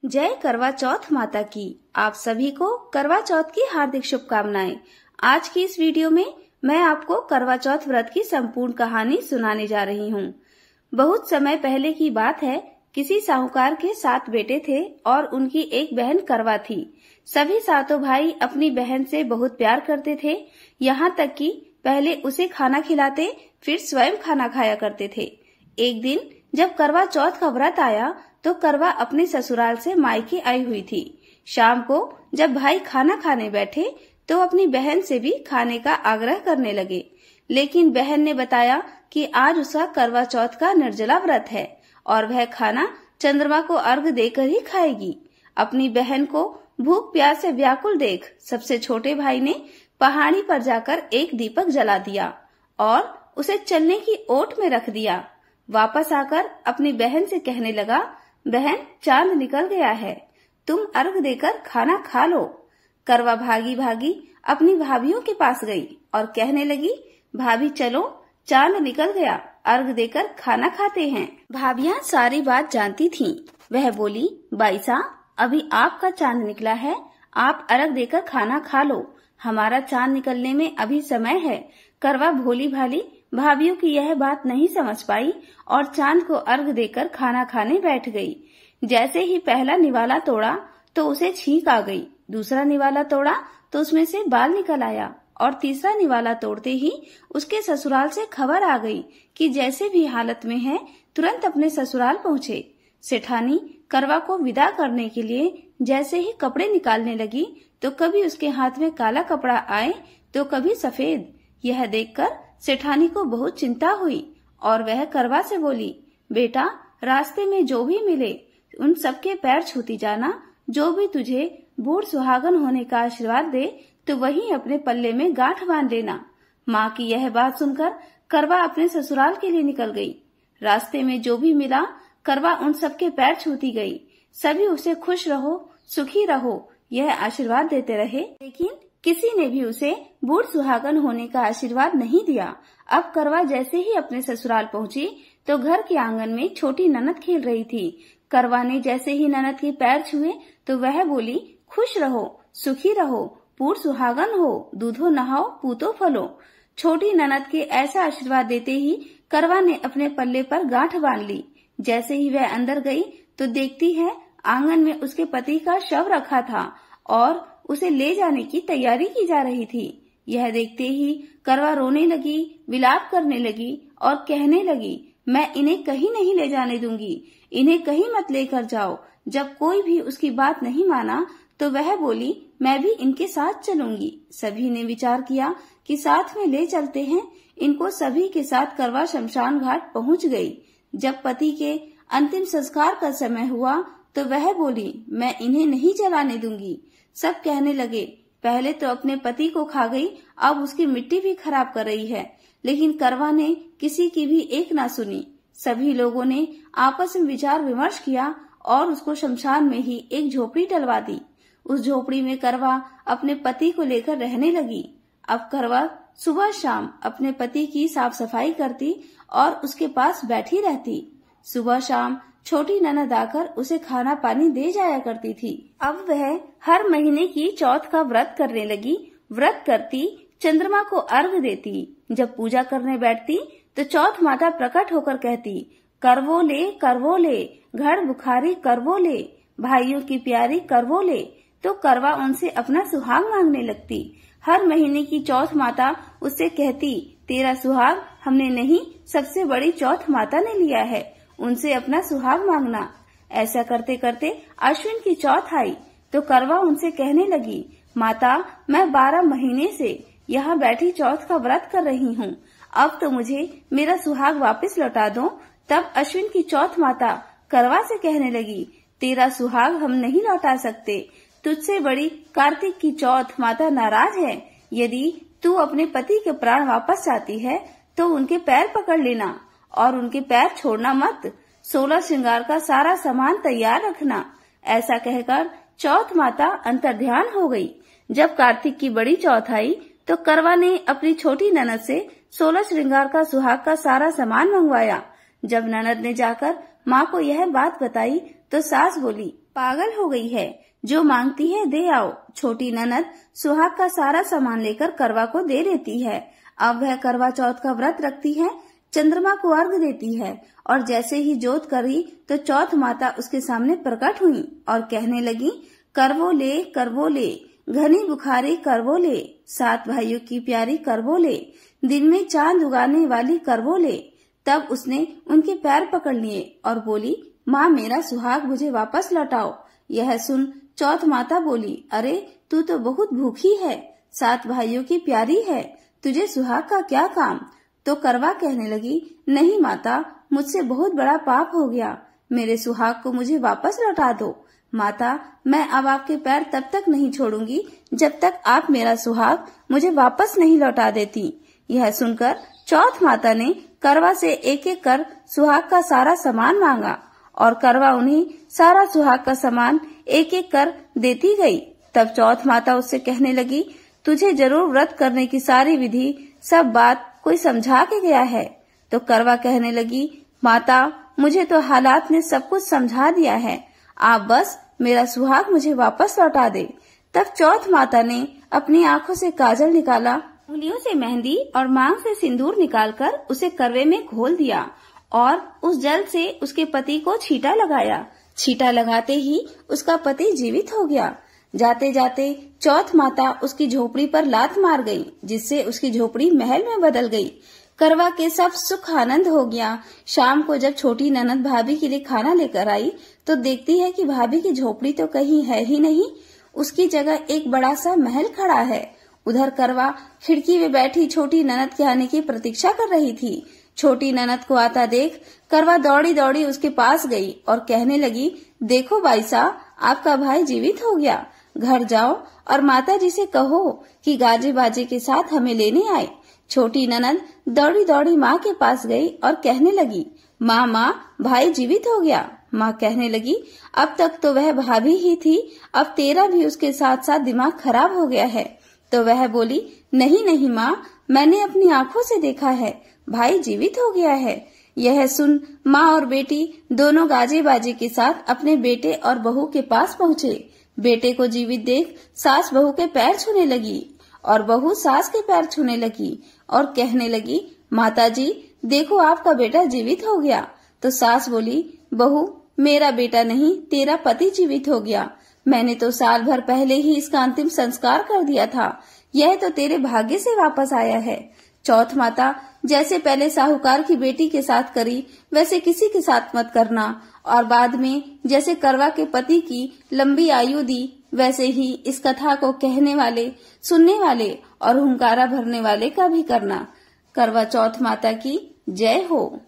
जय करवा चौथ माता की। आप सभी को करवा चौथ की हार्दिक शुभकामनाएं। आज की इस वीडियो में मैं आपको करवा चौथ व्रत की संपूर्ण कहानी सुनाने जा रही हूँ। बहुत समय पहले की बात है। किसी साहूकार के 7 बेटे थे और उनकी एक बहन करवा थी। सभी 7 भाई अपनी बहन से बहुत प्यार करते थे, यहाँ तक कि पहले उसे खाना खिलाते, फिर स्वयं खाना खाया करते थे। एक दिन जब करवा चौथ का व्रत आया तो करवा अपने ससुराल से मायके आई हुई थी। शाम को जब भाई खाना खाने बैठे तो अपनी बहन से भी खाने का आग्रह करने लगे, लेकिन बहन ने बताया कि आज उसका करवा चौथ का निर्जला व्रत है और वह खाना चंद्रमा को अर्घ देकर ही खाएगी। अपनी बहन को भूख प्यास से व्याकुल देख सबसे छोटे भाई ने पहाड़ी पर जाकर एक दीपक जला दिया और उसे चलने की ओट में रख दिया। वापस आकर अपनी बहन से कहने लगा, बहन चांद निकल गया है, तुम अर्घ देकर खाना खा लो। करवा भागी भागी अपनी भाभीियों के पास गई और कहने लगी, भाभी चलो, चांद निकल गया, अर्घ देकर खाना खाते हैं। भाभियां सारी बात जानती थीं। वह बोली, बाईसा अभी आपका चांद निकला है, आप अर्घ देकर खाना खा लो, हमारा चांद निकलने में अभी समय है। करवा भोली भाली भाभियों की यह बात नहीं समझ पाई और चांद को अर्घ देकर खाना खाने बैठ गई। जैसे ही पहला निवाला तोड़ा तो उसे छींक आ गई, दूसरा निवाला तोड़ा तो उसमें से बाल निकल आया और तीसरा निवाला तोड़ते ही उसके ससुराल से खबर आ गई कि जैसे भी हालत में है तुरंत अपने ससुराल पहुँचे। सेठानी करवा को विदा करने के लिए जैसे ही कपड़े निकालने लगी तो कभी उसके हाथ में काला कपड़ा आए तो कभी सफेद। यह देखकर सेठानी को बहुत चिंता हुई और वह करवा से बोली, बेटा रास्ते में जो भी मिले उन सबके पैर छूती जाना, जो भी तुझे बूढ़ सुहागन होने का आशीर्वाद दे तो वही अपने पल्ले में गांठ बांध लेना। माँ की यह बात सुनकर करवा अपने ससुराल के लिए निकल गई। रास्ते में जो भी मिला करवा उन सबके पैर छूती गई। सभी उसे खुश रहो, सुखी रहो यह आशीर्वाद देते रहे, लेकिन किसी ने भी उसे बूढ़ सुहागन होने का आशीर्वाद नहीं दिया। अब करवा जैसे ही अपने ससुराल पहुंची तो घर के आंगन में छोटी ननद खेल रही थी। करवा ने जैसे ही ननद के पैर छुए तो वह बोली, खुश रहो, सुखी रहो, बूढ़ सुहागन हो, दूधो नहाओ, पूतो फलो। छोटी ननद के ऐसा आशीर्वाद देते ही करवा ने अपने पल्ले पर गांठ बांध ली। जैसे ही वह अंदर गई तो देखती है आंगन में उसके पति का शव रखा था और उसे ले जाने की तैयारी की जा रही थी। यह देखते ही करवा रोने लगी, विलाप करने लगी और कहने लगी, मैं इन्हें कहीं नहीं ले जाने दूंगी, इन्हें कहीं मत लेकर जाओ। जब कोई भी उसकी बात नहीं माना तो वह बोली, मैं भी इनके साथ चलूंगी। सभी ने विचार किया कि साथ में ले चलते हैं इनको। सभी के साथ करवा शमशान घाट पहुंच गई। जब पति के अंतिम संस्कार का समय हुआ तो वह बोली, मैं इन्हें नहीं जलाने दूंगी। सब कहने लगे, पहले तो अपने पति को खा गई, अब उसकी मिट्टी भी खराब कर रही है। लेकिन करवा ने किसी की भी एक ना सुनी। सभी लोगों ने आपस में विचार विमर्श किया और उसको शमशान में ही एक झोपड़ी डलवा दी। उस झोपड़ी में करवा अपने पति को लेकर रहने लगी। अब करवा सुबह शाम अपने पति की साफ सफाई करती और उसके पास बैठी रहती। सुबह शाम छोटी ननद आकर उसे खाना पानी दे जाया करती थी। अब वह हर महीने की चौथ का व्रत करने लगी। व्रत करती, चंद्रमा को अर्घ देती। जब पूजा करने बैठती तो चौथ माता प्रकट होकर कहती, करवो ले, घड़ बुखारी करवो ले, भाइयों की प्यारी करवो ले। तो करवा उनसे अपना सुहाग मांगने लगती। हर महीने की चौथ माता उससे कहती, तेरा सुहाग हमने नहीं, सबसे बड़ी चौथ माता ने लिया है, उनसे अपना सुहाग मांगना। ऐसा करते करते अश्विन की चौथ आई तो करवा उनसे कहने लगी, माता मैं 12 महीने से यहाँ बैठी चौथ का व्रत कर रही हूँ, अब तो मुझे मेरा सुहाग वापस लौटा दो। तब अश्विन की चौथ माता करवा से कहने लगी, तेरा सुहाग हम नहीं लौटा सकते, तुझसे बड़ी कार्तिक की चौथ माता नाराज है। यदि तू अपने पति के प्राण वापस चाहती है तो उनके पैर पकड़ लेना और उनके पैर छोड़ना मत। 16 श्रृंगार का सारा सामान तैयार रखना। ऐसा कहकर चौथ माता अंतर्ध्यान हो गई। जब कार्तिक की बड़ी चौथ आई तो करवा ने अपनी छोटी ननद से 16 श्रृंगार का सुहाग का सारा सामान मंगवाया। जब ननद ने जाकर माँ को यह बात बताई तो सास बोली, पागल हो गई है, जो मांगती है दे आओ। छोटी ननद सुहाग का सारा सामान लेकर करवा को दे देती है। अब वह करवा चौथ का व्रत रखती है, चंद्रमा को अर्घ देती है और जैसे ही जोत करी तो चौथ माता उसके सामने प्रकट हुई और कहने लगी, करवो ले, घनी बुखारी करवो ले, 7 भाइयों की प्यारी करवो ले, दिन में चांद उगाने वाली करवो ले। तब उसने उनके पैर पकड़ लिए और बोली, माँ मेरा सुहाग मुझे वापस लौटाओ। यह सुन चौथ माता बोली, अरे तू तो बहुत भूखी है, 7 भाइयों की प्यारी है, तुझे सुहाग का क्या काम। तो करवा कहने लगी, नहीं माता, मुझसे बहुत बड़ा पाप हो गया, मेरे सुहाग को मुझे वापस लौटा दो। माता, मैं अब आपके पैर तब तक नहीं छोड़ूंगी जब तक आप मेरा सुहाग मुझे वापस नहीं लौटा देती। यह सुनकर चौथ माता ने करवा से एक एक कर सुहाग का सारा सामान मांगा और करवा उन्हें सारा सुहाग का सामान एक एक कर देती गई। तब चौथ माता उससे कहने लगी, तुझे जरूर व्रत करने की सारी विधि सब बात कोई समझा के गया है। तो करवा कहने लगी, माता मुझे तो हालात ने सब कुछ समझा दिया है, आप बस मेरा सुहाग मुझे वापस लौटा दे। तब चौथ माता ने अपनी आंखों से काजल निकाला, उंगलियों से मेहंदी और मांग से सिंदूर निकालकर उसे करवे में घोल दिया और उस जल से उसके पति को छींटा लगाया। छींटा लगाते ही उसका पति जीवित हो गया। जाते जाते चौथ माता उसकी झोपड़ी पर लात मार गई, जिससे उसकी झोपड़ी महल में बदल गई। करवा के सब सुख आनंद हो गया। शाम को जब छोटी ननद भाभी के लिए खाना लेकर आई तो देखती है कि भाभी की झोपड़ी तो कहीं है ही नहीं, उसकी जगह एक बड़ा सा महल खड़ा है। उधर करवा खिड़की में बैठी छोटी ननद के आने की प्रतीक्षा कर रही थी। छोटी ननद को आता देख करवा दौड़ी दौड़ी उसके पास गई और कहने लगी, देखो बाई साहब, आपका भाई जीवित हो गया, घर जाओ और माता जी से कहो कि गाजे बाजे के साथ हमें लेने आए। छोटी ननद दौड़ी दौड़ी माँ के पास गई और कहने लगी, माँ भाई जीवित हो गया। माँ कहने लगी, अब तक तो वह भाभी ही थी, अब तेरा भी उसके साथ साथ दिमाग खराब हो गया है। तो वह बोली, नहीं माँ, मैंने अपनी आंखों से देखा है, भाई जीवित हो गया है। यह सुन माँ और बेटी दोनों गाजे बाजे के साथ अपने बेटे और बहू के पास पहुँचे। बेटे को जीवित देख सास बहू के पैर छूने लगी और बहू सास के पैर छूने लगी और कहने लगी, माता जी देखो आपका बेटा जीवित हो गया। तो सास बोली, बहू मेरा बेटा नहीं, तेरा पति जीवित हो गया, मैंने तो साल भर पहले ही इसका अंतिम संस्कार कर दिया था, यह तो तेरे भाग्य से वापस आया है। चौथ माता, जैसे पहले साहूकार की बेटी के साथ करी वैसे किसी के साथ मत करना, और बाद में जैसे करवा के पति की लंबी आयु दी वैसे ही इस कथा को कहने वाले, सुनने वाले और हुंकारा भरने वाले का भी करना। करवा चौथ माता की जय हो।